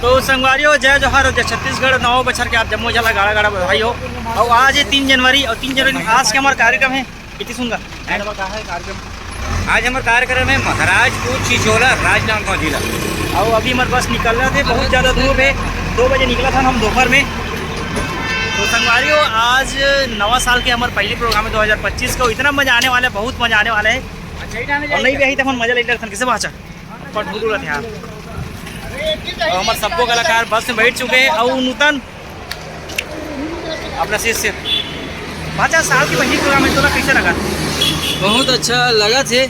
तो संगवारियों जय जोहार और जय छत्तीसगढ़। 9 बछर के आप जम्मो जला गाड़ा गाड़ा बधाई हो। और आज है 3 जनवरी और 3 जनवरी आज के हमारा कार्यक्रम है कितनी सुनगा कार्यक्रम। आज हमारा कार्यक्रम है महाराजपुर छिछोला राजनांदगांव जिला। और अभी हमारे बस निकल रहे थे, बहुत ज़्यादा धूप है। 2 बजे निकला था हम दोपहर में। तो संगवारियों आज नवा साल के हमारे पहले प्रोग्राम है 2025 को। इतना मज़ा आने वाला है, बहुत मज़ा आने वाला है। और नहीं भी आई तो मज़ा लेकर किसे बाचा पर ढूंढ रहे थे यहाँ। और हमारे सबको कलाकार बस में बैठ चुके हैं। और नूतन अपना शिष्य बाचा साल की पहली प्रोग्राम है, तो कैसे लगा? बहुत अच्छा लगा थे।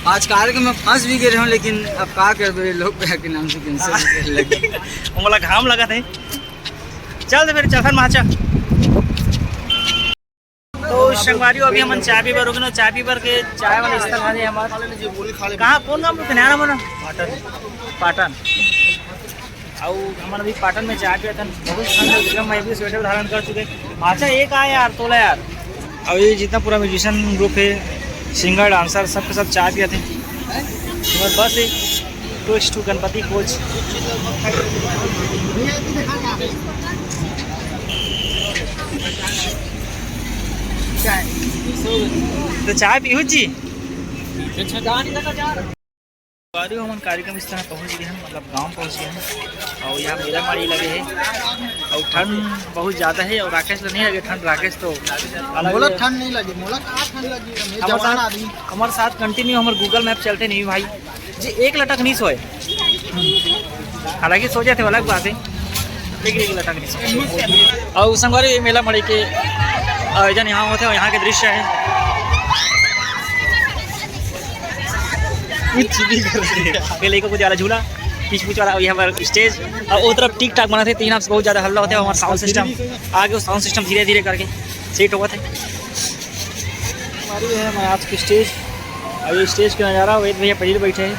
आज कार्यक्रम में फंस भी गए हूँ, लेकिन अब क्या कर दो, लोग के नाम से कैंसिल लगे। वाला घाम लगा थे। चल तो फिर चल माचा। तो संगवारियों अभी हम चाय पी पर रुके ना, चाय पी पर के चाय वाले स्थल है हमारे। कहाँ कौन काम नया मना पाटन। और हमारे अभी पाटन में चाय पिया था, बहुत ठंड। मैं भी स्वेटर धारण कर चुके। अच्छा एक आया यार तोला यार। और ये जितना पूरा म्यूजिशियन ग्रुप है, सिंगर डांसर सबके सब चाय पिया थे। हमारे बस है टूरिस्ट टू गणपति कोच। तो चाय पीहू जी हम कार्यक्रम इस तरह पहुँच गए हैं, मतलब गांव पहुँच गए हैं। और यहाँ मेला माड़ी लगे है। और ठंड बहुत ज़्यादा है। और राकेश तो नहीं लगे ठंड। राकेश तो अलग ठंड नहीं लगी। ठंड लगी हमारे साथ कंटिन्यू हमारे गूगल मैप चलते नहीं भाई जी। एक लटक नहीं सोए, हालांकि सो जाते अलग बात है, लेकिन एक लटक नहीं सोए। और संगवारी मेला माड़ी के आयोजन यहाँ होते हैं। यहाँ के दृश्य है लेकर कुछ वाला झूला पीछ पूछ वाला यहाँ पर स्टेज। और वो तरफ ठीक ठाक बना थे। 3 से बहुत ज़्यादा हल्ला होता है। हमारा साउंड सिस्टम आगे वो साउंड सिस्टम धीरे धीरे करके सेट हुआ थे। हमारी है हमारे आज की स्टेज। और ये स्टेज का नज़ारा वेद भैया पहले बैठे हैं।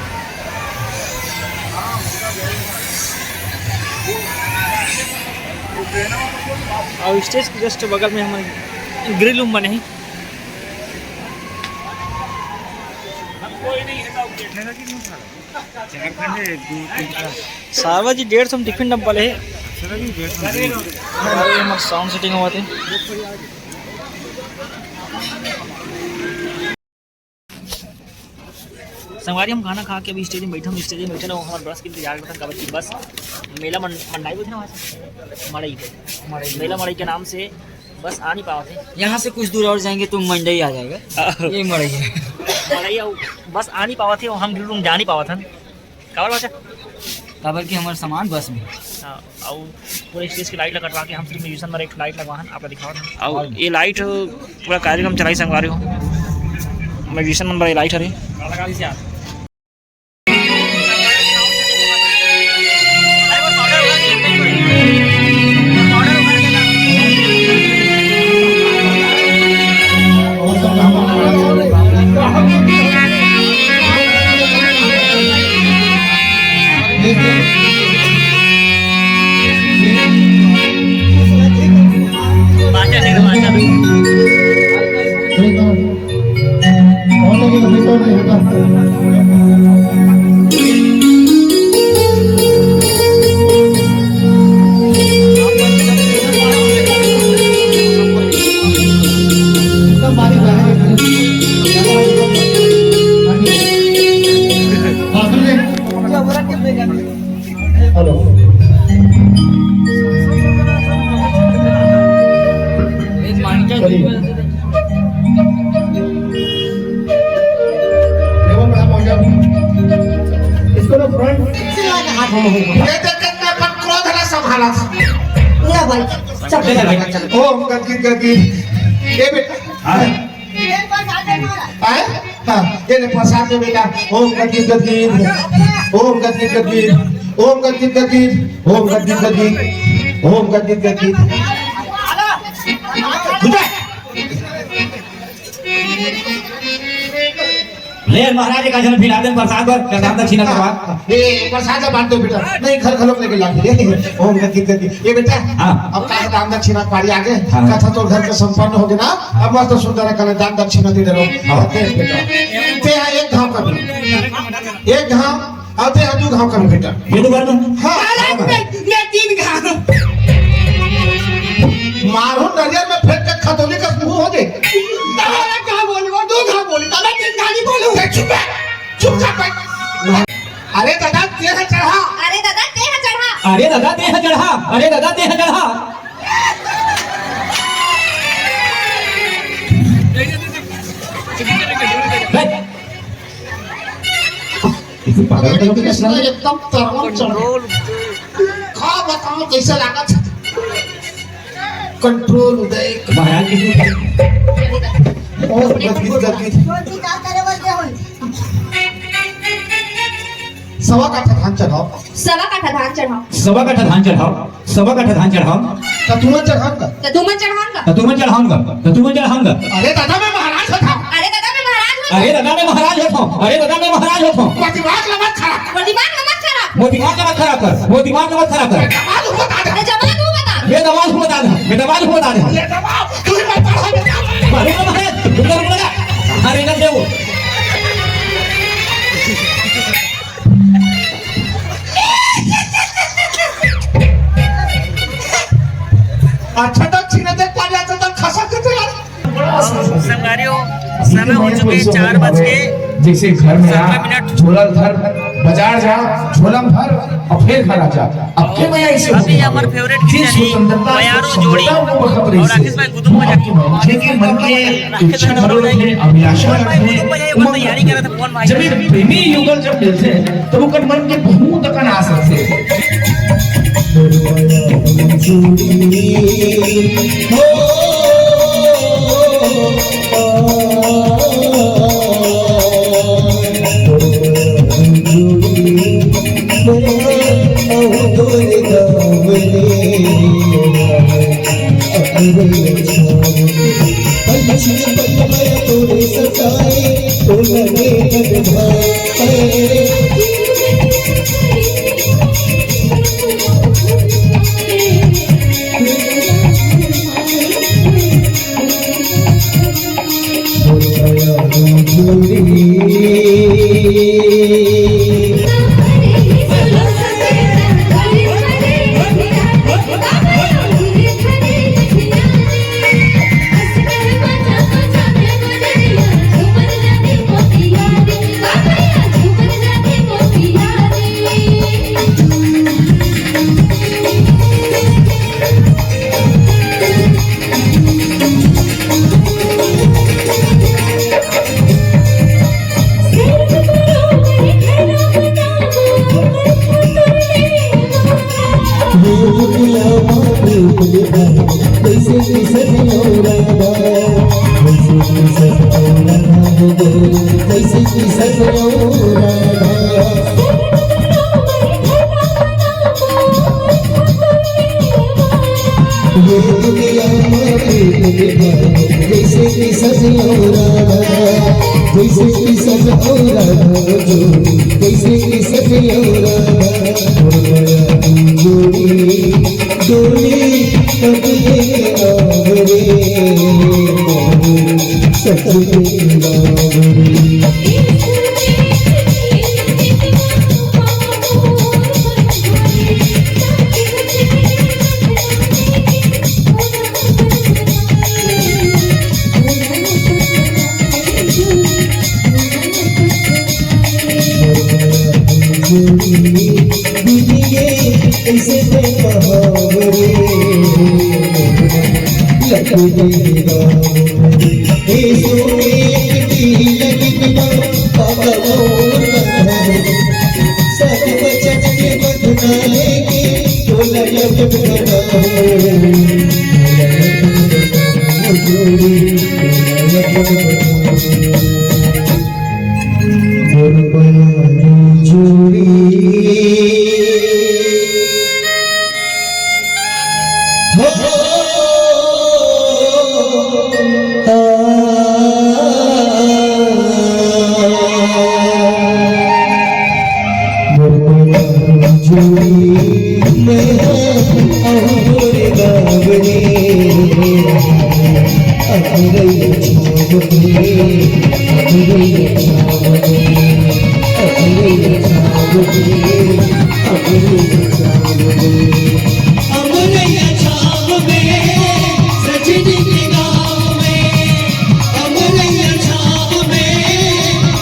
और स्टेज के जस्ट बगल में हमारे ग्रिल रूम बने हैं। सारवा जी 150 टिफिन डब्बा है। हमारे साउंड सेटिंग हुआ थे। संगवारी हम खाना खा के अभी स्टेज में बैठे। हम स्टेज में बैठे ना, हमारे बस के इंतजार करते हैं। बस मेला मंडाई बोलते ना, वहाँ से मड़ई मेला मड़ई के नाम से बस आ नहीं पावा थे। यहाँ से कुछ दूर और जाएंगे तो मंडई आ जाएगा। ये मड़ई है मड़ई। बस आ नहीं पावा थे और हम ग्रिल रूम जा नहीं पावा था। काबर बाचा काबर की हमारे सामान बस में। और पूरे स्टेज की लाइट लगवा के हम सिर्फ म्यूजिशियन में एक लाइट लगवाहन आपका दिखावा। और ये लाइट पूरा कार्यक्रम चलाई संगवारी हो। म्यूजिशियन नंबर ये लाइट है। ओम गदगी ये बेटा ये ले प्रसाद दे बेटा। ओम गदगी ओम गदगी ओम गदगी ओम गदगी ओम गदगी। ले महाराज का जन्म फिर आदन प्रसाद और प्रसाद दक्षिणा करवा। ये प्रसाद बांट दो बेटा। नहीं घर घर लोग लेके लाके ओम गति गति। ये बेटा अब का दान दक्षिणा पारी आगे कथा तो घर के संपन्न हो गया ना। अब मस्त सुंदर कल दान दक्षिणा दे दो। दे बेटा ते एक घाव कर एक घाव आते अजू घाव कर बेटा। ये तो बात हां चुपचाप बैठ अरे दादा तेह चढ़ा अरे दादा तेह चढ़ा अरे दादा देह चढ़ा अरे दादा देह चढ़ा इसे पागल कर के कैसे एकदम तरवन चढ़ खा बताओ कैसा लागत कंट्रोल उदय महाराज की और गदगद गदगद सवा काठा धान चढ़ाओ सवा काठा धान चढ़ाओ सवा काठा धान चढ़ाओ सवा काठा धान चढ़ाओ कतुआ चढ़ाऊंगा तो तुम चढ़ाऊंगा तो तुम्हें चढ़ाऊंगा तो तुम्हें चढ़ाऊंगा अरे दादा मैं महाराज होता अरे दादा मैं महाराज हूँ अरे दादा मैं महाराज होता हूँ अरे दादा मैं महाराज होता हूँ प्रतिवाद लमत खड़ा वो दिमाग में मत खराब वो दिमाग का मत खराब कर वो दिमाग का मत खराब कर जवाब बता दे अरे जवाब तू बता ये दवाज को बता दे ये दवाज को बता दे ये जवाब तू ही बता अरे महाराज रुक लगा अरे ना देव अच्छा तक छीने तक पालियाचं तर खसा किती संगारियों समय हो चुके 4:00 जैसे घर में 17 आ मिनट। झोला धर बाजार जा झोला भर और फिर घर आ जा अब के मैं ऐसे अभी हमारे फेवरेट जिस खिलाड़ी स्वतंत्रता बयारो जोड़ी वो खबर और राकेश भाई गुदुम बजा के लेकिन मन के इच्छा भरो रखे अभिलाषा कौन भाई रखे गुदुम बजा ये कोई तैयारी कर रहा था कौन भाई जब ये प्रेमी युगल जब मिलते हैं तो वो कन मन के बहुत अकन आ सकते हैं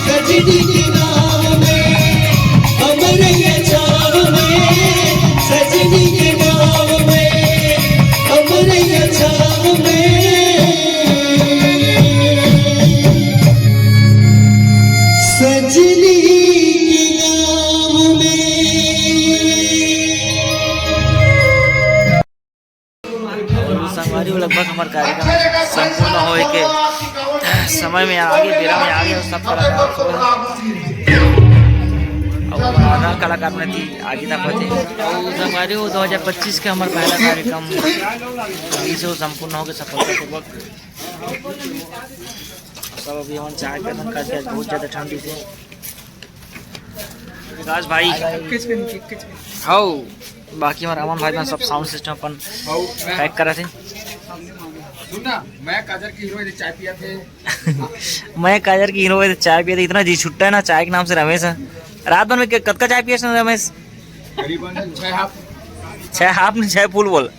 सजनी के नाम लगभग हमारे कार्यक्रम संपूर्ण हो के समय में आगे बेरा में आगे सब कलाकार आधा कलाकार में थी आगे था फतेह और हमारे 2025 के हमारा पहला कार्यक्रम अभी से संपूर्ण हो गया सफलतापूर्वक। सब अभी हम चाय पैदल करके बहुत ज़्यादा ठंडी से विकास भाई हाँ बाकी हमारे अमन भाई सब साउंड सिस्टम अपन पैक करा थे। सुनना मैं काजर की हीरो चाय पिया थे मैं काजर की हीरो चाय पिया था। इतना जी छुट्टा है ना चाय के नाम से रमेश है। रात भर में कद का चाय पिया रमेश? करीबन 6 हाफ 6 हाफ ने 6 फुल बोल